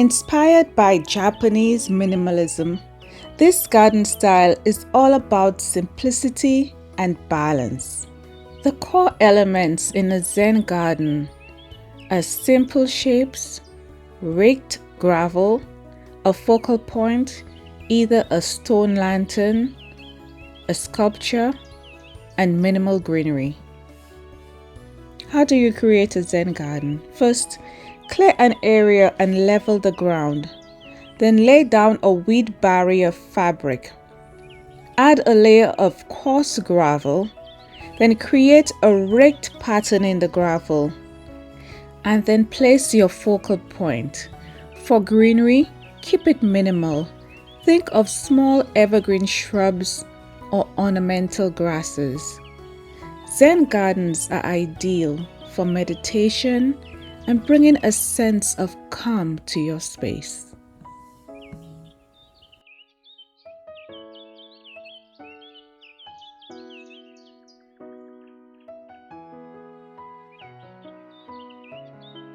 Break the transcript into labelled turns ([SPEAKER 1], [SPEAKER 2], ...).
[SPEAKER 1] Inspired by Japanese minimalism, this garden style is all about simplicity and balance. The core elements in a Zen garden are simple shapes, raked gravel, a focal point, either a stone lantern, a sculpture, and minimal greenery. How do you create a Zen garden? First, clear an area and level the ground. Then lay down a weed barrier fabric. Add a layer of coarse gravel. Then create a raked pattern in the gravel. And then place your focal point. For greenery, keep it minimal. Think of small evergreen shrubs or ornamental grasses. Zen gardens are ideal for meditation and bringing a sense of calm to your space.